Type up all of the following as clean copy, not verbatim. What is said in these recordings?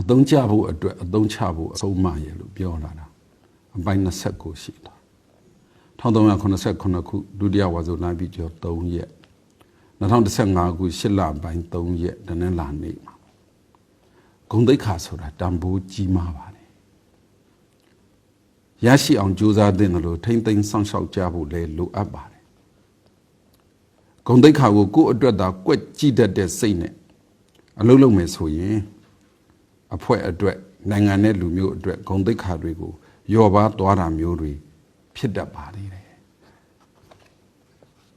သုံးချဖို့အတွက်အသုံးချဖို့အဆုံးအမရလို့ပြောလာတာအပိုင်း29ရှိတာ1389ခုဒုတိယဝါဆိုလပြီးကျော်3ရက်2015ခု8လပိုင်း3ရက်တနင်္လာနေ့မှာဂုဏ်သိက္ခာဆိုတာတန်ဖိုးကြီးမားပါတယ်ရရှိအောင်ကြိုးစားသင့်တယ်လို့ထိမ့်သိမ်းစောင့်ရှောက်ကြဖို့လည်းလိုအပ်ပါတယ်ဂုဏ်သိက္ခာကိုကိုယ့်အတွက်သာကွက်ကြည့်တတ်တဲ့စိတ်နဲ့အလုပ်လုပ်မယ်ဆိုရင်အဖွဲ့အတွက်နိုင်ငံနဲ့လူမျိုးအတွက်ဂုဏ်သိက္ခာတွေကိုယောပါသွားတာမျိုးတွေဖြစ်တတ်ပါသေးတယ်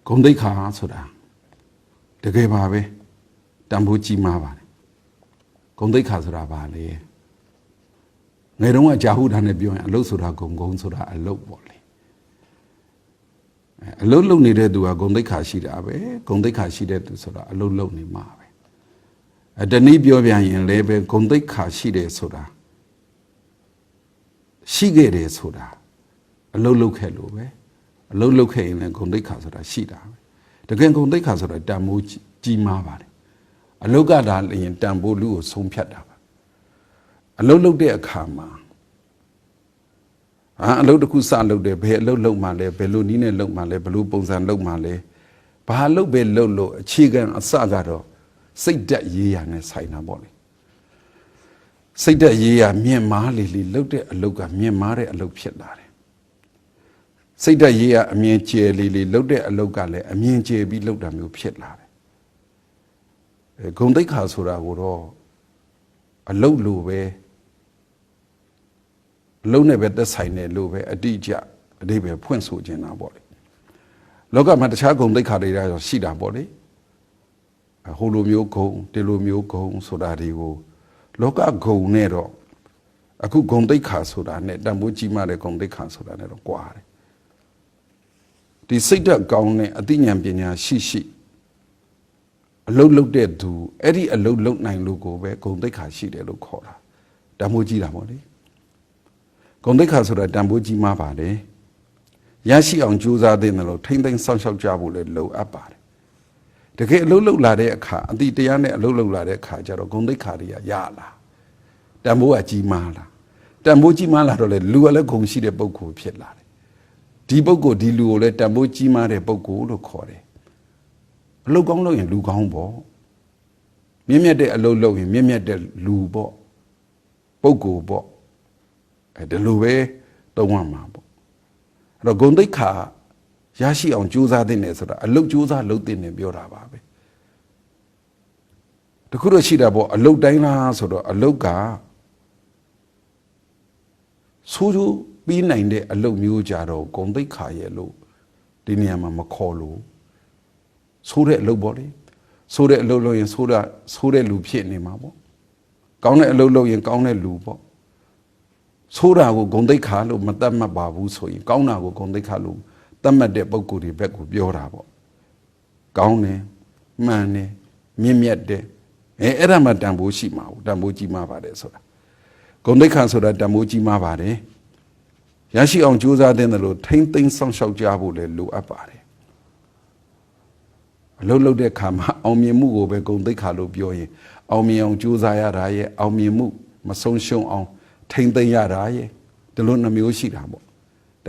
ဂုဏ်သိက္ခာဆိုတာတကယ်ပါပဲတန်ဖိုးကြီးမားပါတယ်ဂုဏ်သိက္ခာဆိုတာဘာလဲငယ်တုန်းကဂျာဟုဒါနဲ့ပြောရင်အလုပ်ဆိုတာဂုဏ်ဆိုတာအလုပ်ပေါ့လေအလုပ်လုပ်နေတဲ့သူကဂုဏ်သိက္ခာရှိတာပဲဂုဏ်သိက္ခာရှိတဲ့သူဆိုတာအလုပ်လုပ်နေမှာပဲတနည်းပြောပြရင်လည်းပဲဂုဏ်သိက္ခာရှိတယ်ဆိုတာရှိခဲ့တယ်ဆိုတာအလုပ်လုပ်ခဲ့လို့ပဲအလုပ်လုပ်ခဲ့ရင်လည်းဂုဏ်သိက္ခာဆိုတာရှိတာပဲတကယ်ဂုဏ်သိက္ခာဆိုတာတန်ဖိုးကြီးမားပါတယ်အလုပ်ကဒါလည်းတန်ဖိုးလူကိုဆုံးဖြတ်တာပါအလုပ်လုပ်တဲ့အခါမှာအလုပ်တစ်ခုစလုပ်တယ်ဘယ်အလုပ်လုပ်မှလဲဘယ်လိုနည်းနဲ့လုပ်မှလဲဘယ်လိုပုံစံလုပ်မှလဲဘာလုပ်ပဲလုပ်လို့အခြေခံအစကတော့စိတ်ဓာတ်ရေးရနဲ့ဆိုင်တာပေါ့လေစိတ်ဓာတ်ရေးရမြင့်မားလေလေလုပ်တဲ့အလုပ်ကမြင့်မားတဲ့အလုပ်ဖြစ်လာတယ်စိတ်ဓာတ်ရေးရအမြင်ကျယ်လေလေလုပ်တဲ့အလုပ်ကလည်းအမြင်ကျယ်ပြီးလုပ်တာမျိုးဖြစ်လာတယ်ဂုဏ်သိက္ခာဆိုတာကိုတော့အလုပ်လိုပဲအလုံးနဲ့ပဲသက်ဆိုင်တယ်လို့ပဲအတိအကျအဓိပ္ပာယ်ဖွင့်ဆိုခြင်းတာပေါ့လေလောကမှာတခြားဂုဏ်သိက္ခာတွေတော့ရှိတာပေါ့လေဟိုလိုမျိုးဂုဏ်ဒီလိုမျိုးဂုဏ်ဆိုတာတွေကိုလောကဂုဏ်နဲ့တော့အခုဂုဏ်သိက္ခာဆိုတာနဲ့တန်ဖိုးကြီးမားတဲ့ဂုဏ်သိက္ခာဆိုတာနဲ့တော့ကွာတယ်ဒီစိတ်ဓာတ်ကောင်းတဲ့အသိဉာဏ်ပညာရှိအလုတ်လုတ်တဲ့သူအဲ့ဒီအလုတ်လုတ်နိုင်လို့ကိုပဲဂုဏ်သိက္ခာရှိတယ်လို့ခေါ်တာတန်ဖိုးကြီးတာပေါ့လေဂုဏ်သိက္ခာဆိုတာတန်ဖိုးကြီးမားပါတယ်ရရှိအောင်ကြိုးစားသင့်တယ်လို့ထိမ့်သိမ်းစောင့်ရှောက်ကြဖို့လည်းလိုအပ်ပါတယ်တကယ်အလုတ်လုတ်လာတဲ့အခါအတိတရားနဲ့အလုတ်လုတ်လာတဲ့အခါကျတော့ဂုဏ်သိက္ခာတွေကရလာတန်ဖိုးကကြီးမားလာတန်ဖိုးကြီးမားလာတော့လေလူကလည်းဂုဏ်ရှိတဲ့ပုဂ္ဂိုလ်ဖြစ်လာတယ်ဒီပုဂ္ဂိုလ်ဒီလူကိုလည်းတန်ဖိုးကြီးမားတဲ့ပုဂ္ဂိုလ်လို့ခေါ်တယ်အလုတ်ကောင်းလုပ်ရင်လူကောင်းပေါ့မြင့်မြတ်တဲ့အလုတ်လုပ်ရင်မြင့်မြတ်တဲ့လူပေါ့ပုဂ္ဂိုလ်ပေါ့ဒီလိုပဲသုံးရမှာပေါ့အဲ့တော့ဂုဏ်သိက္ခာရရှိအောင်ကြိုးစားသင့်တယ်ဆိုတာအလုတ်ကြိုးစားလုပ်သင့်တယ်ပြောတာပါပဲတခုတော့ရှိတာပေါ့အလုတ်တိုင်းလားဆိုတော့အလုတ်ကဆိုးကျိုးပြီးနိုင်တဲ့အလုတ်မျိုးကြတော့ဂုဏ်သိက္ခာရဲ့လို့ဒီနေရာမှာမခေါ်လို့ဆိုးတဲ့အလုတ်ပေါ့လေဆိုးတဲ့အလုတ်လုပ်ရင်ဆိုးတဲ့လူဖြစ်နေမှာပေါ့ကောင်းတဲ့အလုတ်လုပ်ရင်ကောင်းတဲ့လူပေါ့ဆိုးတာကိုဂုဏ်သိက္ခာလို့မတတ်မှတ်ပါဘူးဆိုရင်ကောင်းတာကိုဂုဏ်သိက္ခာလို့တတ်မှတ်တဲ့ပုဂ္ဂိုလ်တွေဘက်ကိုပြောတာပေါ့ကောင်းတယ်မှန်တယ်မြင့်မြတ်တယ်အဲ့ဒါမှတန်ဖိုးရှိမှာဘူးတန်ဖိုးကြီးမားပါတယ်ဆိုတာဂုဏ်သိက္ခာဆိုတာတန်ဖိုးကြီးမားပါတယ်ရရှိအောင်ကြိုးစားတဲ့လို့ထိမ့်သိမ်းစောင့်ရှောက်ကြဖို့လည်းလိုအပ်ပါတယ်အလုပ်လုပ်တဲ့အခါမှာအောင်မြင်မှုကိုပဲဂုဏ်သိက္ခာလို့ပြောရင်အောင်မြင်အောင်ကြိုးစားရတာရဲ့အောင်မြင်မှုမဆုံးရှုံးအောင်ထိမ့်သိမ်းရတာရဲ့ဒီလိုနှမျိုးရှိတာပေါ့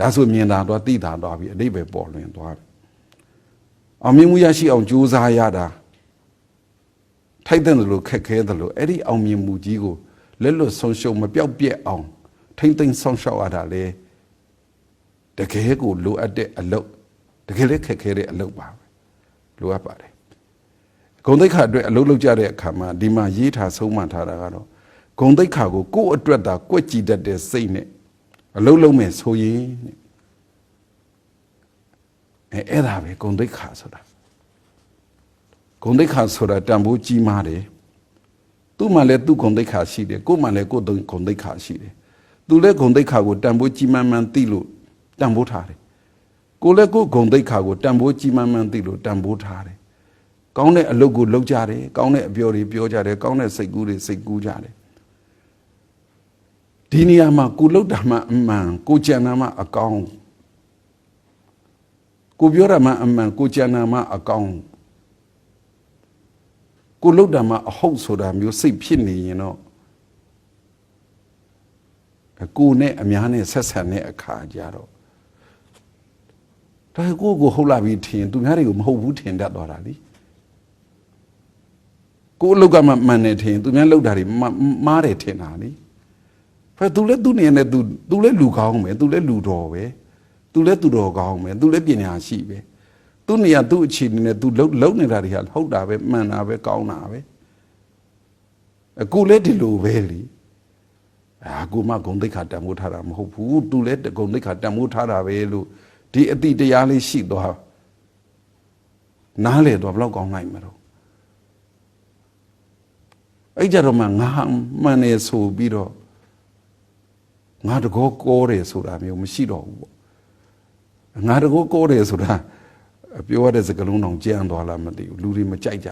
ဒါဆိုမြင်တာတော့သိတာတော့ပြီးအတိတ်ပဲပေါ်လွင်သွားတယ်အောင်မြင်မှုရရှိအောင်ကြိုးစားရတာထိုက်တဲ့လို့ခက်ခဲတယ်လို့အဲ့ဒီအောင်မြင်မှုကြီးကိုလက်လွတ်ဆုံးရှုံးမပြောက်ပြက်အောင်ထိမ့်သိမ်းဆောင်ရှောက်ရတာလေတကယ်ကိုလိုအပ်တဲ့အလုပ်တကယ်လည်းခက်ခဲတဲ့အလုပ်ပါပဲလိုအပ်ပါတယ်ဂုဏ်သိက္ခာအတွက်အလုပ်လုပ်ကြတဲ့အခါမှာဒီမှာရေးထားဆုံးမထားတာကတော့ဂုဏ်သိက္ခာကိုကိုယ့်အတွက်သာကွက်ကြည့်တတ်တဲ့စိတ်နဲ့အလုပ်လုပ်မယ်ဆိုရင်အဲ့ဒါပဲဂုဏ်သိက္ခာဆိုတာဂုဏ်သိက္ခာဆိုတာတန်ဖိုးကြီးမားတယ်သူ့မှာလည်းသူ့ဂုဏ်သိက္ခာရှိတယ်ကိုယ်မှာလည်းကိုယ်ဂုဏ်သိက္ခာရှိတယ်သူလည်းဂုဏ်သိက္ခာကိုတန်ဖိုးကြီးမားမှန်သိလို့တန်ဖိုးထားတယ်ကိုယ်လည်းကိုယ်ဂုဏ်သိက္ခာကိုတန်ဖိုးကြီးမားမှန်သိလို့တန်ဖိုးထားတယ်ကောင်းတဲ့အလုပ်ကိုလုပ်ကြတယ်ကောင်းတဲ့အပြောတွေပြောကြတယ်ကောင်းတဲ့စိတ်ကူးတွေစိတ်ကူးကြတယ်ဒီနေရာမှာကိုလှုပ်တာမှအမှန်ကိုကြံတာမှအကောင်းကိုပြောတာမှအမှန်ကိုကြံတာမှအကောင်းကိုလှုပ်တာမှအဟုတ်ဆိုတာမျိုးစိတ်ဖြစ်နေရင်တော့ ကိုနဲ့အများနဲ့ဆက်ဆံတဲ့အခါကြတော့ဒါကိုဟုတ်လာပြီထင်သူများတွေကိုမဟုတ်ဘူးထင်တတ်သွားတာလေကိုအလောက်ကမှန်တယ်ထင်သူများလောက်တာတွေမားတယ်ထင်တာလေဖက်သူလည်းသူ့နေနဲ့သူလည်းလူကောင်းပဲသူလည်းလူတော်ပဲသူလည်းသူတော်ကောင်းပဲသူလည်းပညာရှိပဲသူ့နေရာသူ့အခြေအနေနဲ့သူလုံနေတာတွေဟာဟုတ်တာပဲမှန်တာပဲကောင်းတာပဲကိုလည်းဒီလိုပဲလေကိုမဂုံတိတ်ခါတန်ဖိုးထားတာမဟုတ်ဘူးသူလည်းဂုံတိတ်ခါတန်ဖိုးထားတာပဲလို့ဒီအတိတရားလေးရှိသွားနားလေတော့ဘယ်တော့ကောင်းနိုင်မှာတော့အဲ့ကြတော့မှငါမှန်နေဆိုပြီးတော့ငါတကောကောတယ်ဆိုတာမျိုးမရှိတော့ဘူးပေါ့ငါတကောကောတယ်ဆိုတာပြောရတဲ့စကားလုံးတောင်ကြမ်းသွားလားမသိဘူးလူတွေမကြိုက်ကြ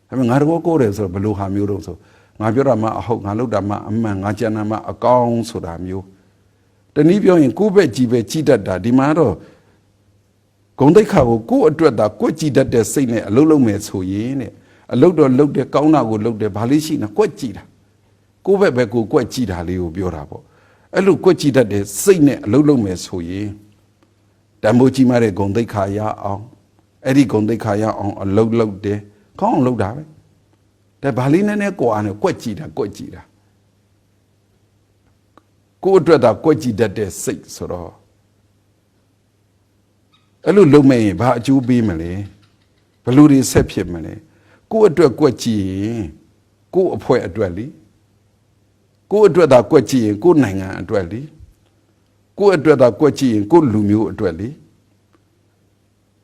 ဘူးဒါပေမဲ့ငါတကောကောတယ်ဆိုတော့ဘယ်လိုဟာမျိုးတော့ဆိုငါပြောတာမှအဟုတ်ငါလုပ်တာမှအမှန်ငါကြံတာမှအကောင်းဆိုတာမျိုးတနည်းပြောရင်ကိုယ့်ဘက်ကြည်ပဲကြည်တတ်တာဒီမှာတော့ဂုံတိတ်ခါကိုကိုယ့်အတွက်သာကိုယ့်ကြည်တတ်တဲ့စိတ်နဲ့အလုပ်လုပ်မယ်ဆိုရင်တဲ့အလုပ်တော့လုပ်တယ်ကောင်းတာကိုလုပ်တယ်ဘာလို့ရှိနေကိုယ့်ကြည်တာကိုယ့်ဘက်ပဲကိုယ့်ကြည်တာလေးကိုပြောတာပေါ့အဲ့လိုကိုယ့်ကြည်တတ်တဲ့စိတ်နဲ့အလုပ်လုပ်မယ်ဆိုရင်တန်ဖိုးကြီးမားတဲ့ဂုံတိတ်ခါရအောင်အဲ့ဒီဂုံတိတ်ခါရအောင်အလုပ်လုပ်တယ်ကောင်းအောင်လုပ်တာပဲဒါဘာလေးနဲ့ကိုယ်အားနဲ့ကိုယ့်ကြည်တာကိုယ့်ကြည်တာကိုယ့်အတွက်သာကိုယ့်ကြည်တတ်တဲ့စိတ်ဆိုတော့အဲ့လိုလုပ်မယ်ရင်ဘာအကျိုးပေးမလဲဘယ်လိုတွေဆက်ဖြစ်မလဲကိုယ့်အတွက်ကိုယ့်ကြည်ရင်ကိုယ့်အဖွဲ့အတွက်လीကိုယ့်အတွက်သာကိုယ့်ကြည်ရင်ကိုယ့်နိုင်ငံအတွက်လीကိုယ့်အတွက်သာကိုယ့်ကြည်ရင်ကိုယ့်လူမျိုးအတွက်လी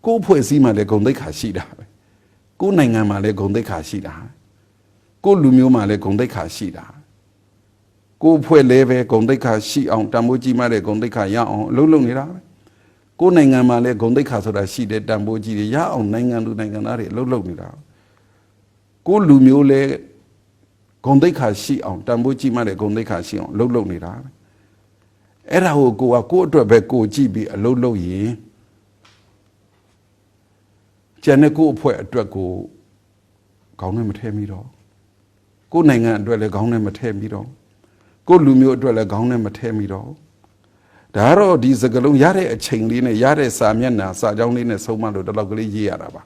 ကိုယ့်အဖွဲ့အစည်းမှာလည်းဂုဏ်သိက္ခာရှိတာပဲကိုယ့်နိုင်ငံမှာလည်းဂုဏ်သိက္ခာရှိတာကိုယ့်လူမျိုးမှာလည်းဂုဏ်သိက္ခာရှိတာကိုယ်ဖွဲ့လဲပဲဂုဏ်သိက္ခာရှိအောင်တန်ဖိုးကြီးမှတဲ့ဂုဏ်သိက္ခာရအောင်အလုပ်လုပ်နေတာပဲကိုယ်နိုင်ငံမှာလည်းဂုဏ်သိက္ခာဆိုတာရှိတယ်တန်ဖိုးကြီးတွေရအောင်နိုင်ငံသူနိုင်ငံသားတွေအလုပ်လုပ်နေတာကိုယ်လူမျိုးလည်းဂုဏ်သိက္ခာရှိအောင်တန်ဖိုးကြီးမှတဲ့ဂုဏ်သိက္ခာရှိအောင်အလုပ်လုပ်နေတာပဲအဲ့ဒါကိုကိုယ်အတွက်ပဲကိုကြည့်ပြီးအလုပ်လုပ်ရင်ကျန်တဲ့ကိုယ်အဖွဲ့အတွက်ကိုခေါင်းနဲ့မထဲမိတော့ကိုယ်နိုင်ငံအတွက်လည်းခေါင်းနဲ့မထဲမိတော့ကိုလူမျိုးအတွက်လည်းခေါင်းနဲ့မထဲမိတော့ဒါကတော့ဒီစကလုံးရတဲ့အချိန်လေးနဲ့ရတဲ့စာမျက်နှာစာကြောင်းလေးနဲ့ဆုံးမလို့တလောက်ကလေးရေးရတာပါ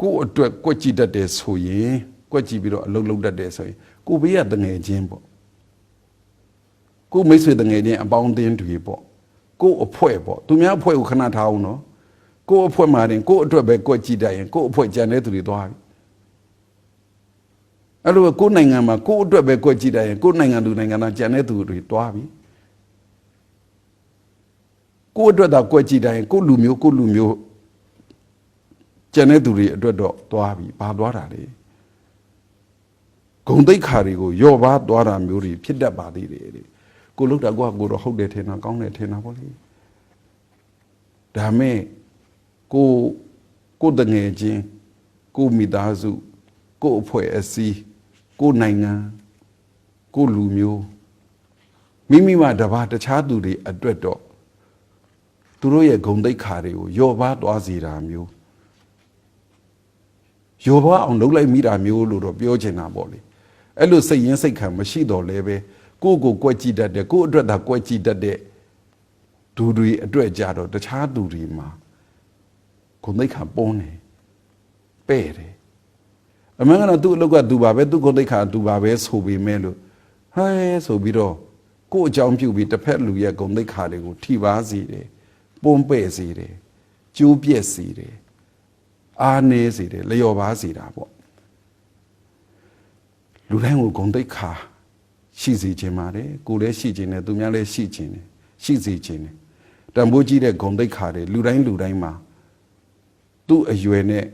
ကိုအတွက်ကွက်ကြည့်တတ်တယ်ဆိုရင်ကွက်ကြည့်ပြီးတော့အလုပ်လုပ်တတ်တယ်ဆိုရင်ကိုဘေးကတငယ်ချင်းပေါ့ကိုမိတ်ဆွေတငယ်ချင်းအပေါင်းအသင်းတွေပေါ့ကိုအဖွဲ့ပေါ့သူများအဖွဲ့ကိုခဏထားအောင်နော်ကိုအဖွဲ့မှာတင်ကိုအတွက်ပဲကွက်ကြည့်တတ်ရင်ကိုအဖွဲ့ကြံတဲ့သူတွေသွားပြီအဲ့လိုကိုနိုင်ငံမှာကိုအတွက်ပဲကွက်ကြည့်တယ်ကိုနိုင်ငံသူနိုင်ငံသားကြံတဲ့သူတွေတွားပြီကိုအတွက်သာကွက်ကြည့်တယ်ကိုလူမျိုးကြံတဲ့သူတွေအတွက်တော့တွားပြီဘာတွားတာလဲဂုံတိတ်ခါတွေကိုယော့ပါတွားတာမျိုးတွေဖြစ်တတ်ပါသေးတယ်ကိုလောက်တာကိုတော့ဟုတ်တယ်ထင်တာကောင်းတယ်ထင်တာပေါ့လေဒါမဲ့ကိုတငယ်ချင်းကိုမိသားစုကိုအဖွဲ့အစည်းကိုနိုင်ငံကိုလူမျိုးမိမိမှာတပါတခြားသူတွေအတွက်တော့သူတို့ရဲ့ဂုဏ်သိက္ခာတွေကိုယော့ပါသွားစေတာမျိုးယော့ပါအောင်လုပ်လိုက်မိတာမျိုးလို့တော့ပြောချင်တာပေါ့လေအဲ့လိုစိတ်ရင်းစိတ်ခံမရှိတော့လဲပဲကိုကွက်ကြည့်တတ်တယ်ကိုအတွက်သာကွက်ကြည့်တတ်တဲ့သူတွေအတွက်ကြတော့တခြားသူတွေမှာဂုဏ်သိက္ခာပေါ်နေပဲ့တယ်အမှန်ကတော့သူ့အလုပ်ကသူပါပဲသူ့ဂုဏ်သိက္ခာသူပါပဲဆိုပေမဲ့လို့ဟဲဆိုပြီးတော့ကို့အကြောင်းပြုပြီးတစ်ဖက်လူရဲ့ဂုဏ်သိက္ခာတွေကိုထိပါစေတယ်ပွန်းပဲ့စေတယ်ကျိုးပြက်စေတယ်အားနည်းစေတယ်လျော်ပါစေတာပေါ့လူတိုင်းကိုဂုဏ်သိက္ခာရှိစေခြင်းပါတယ်ကိုယ်လည်းရှိခြင်းနဲ့သူများလည်းရှိခြင်းနဲ့ရှိစေခြင်းနဲ့တန်ဖိုးကြီးတဲ့ဂုဏ်သိက္ခာတွေလူတိုင်းမှာသူ့အရွယ်နဲ့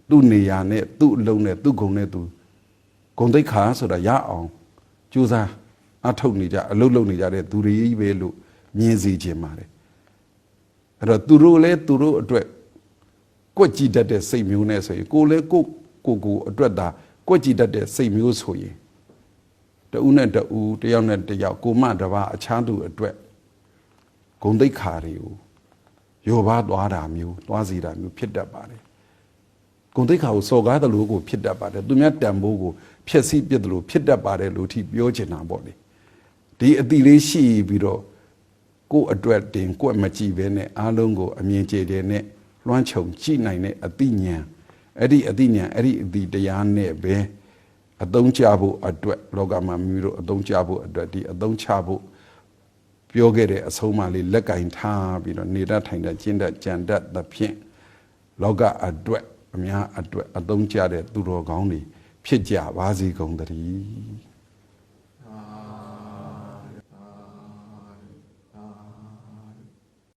သူ့နေရာနဲ့သူ့အလုံးနဲ့သူ့ဂုဏ်နဲ့သူဂုဏ်သိက္ခာဆိုတာရအောင်ကြိုးစားအထုတ်နေကြအလုပ်လုပ်နေကြတဲ့သူတွေကြီးပဲလို့မြင်စေခြင်းပါတယ်အဲ့တော့သူတို့လည်းသူတို့အတွက်ကွက်ကြည့်တတ်တဲ့စိတ်မျိုးနဲ့ဆိုရင်ကိုလည်းကိုအတွက်သာကွက်ကြည့်တတ်တဲ့စိတ်မျိုးဆိုရင်တဦးနဲ့တဦးတယောက်နဲ့တယောက်ကိုမတပါအခြားသူအတွက်ဂုဏ်သိက္ခာတွေကိုယောပါသွားတာမျိုးသွားစီတာမျိုးဖြစ်တတ်ပါတယ်ဂုဏ်သိက္ခာကိုစော်ကားတယ်လို့ကိုဖြစ်တတ်ပါတယ်သူများတန်ဖိုးကို ဖြစ်စီပြစ်တယ်လို့ဖြစ်တတ်ပါတယ်လို့ထိပြောချင်တာပေါ့လေဒီအတိလေးရှိပြီးတော့ကိုယ့်အတွက်တင်ကိုယ့်မကြည့်ပဲနဲ့အားလုံးကိုအမြင်ကျေတယ်နဲ့လွှမ်းခြုံကြည့်နိုင်တဲ့အသိဉာဏ်အဲ့ဒီအသိဉာဏ်အဲ့ဒီအသိတရားနဲ့ပဲအသုံးချဖို့အတွက်လောကမှာမိမိတို့အသုံးချဖို့အတွက်ဒီအသုံးချဖို့ပြောခဲ့တဲ့အဆုံးအမလေးလက်ကင်ထားပြီးတော့နေတတ်ထိုင်တတ်ကျင့်တတ်ကြံတတ်သဖြင့်လောကအတွက်အများအတွက်အသုံးချတဲ့သူတော်ကောင်းတွေဖြစ်ကြပါစေကုန်သတည်း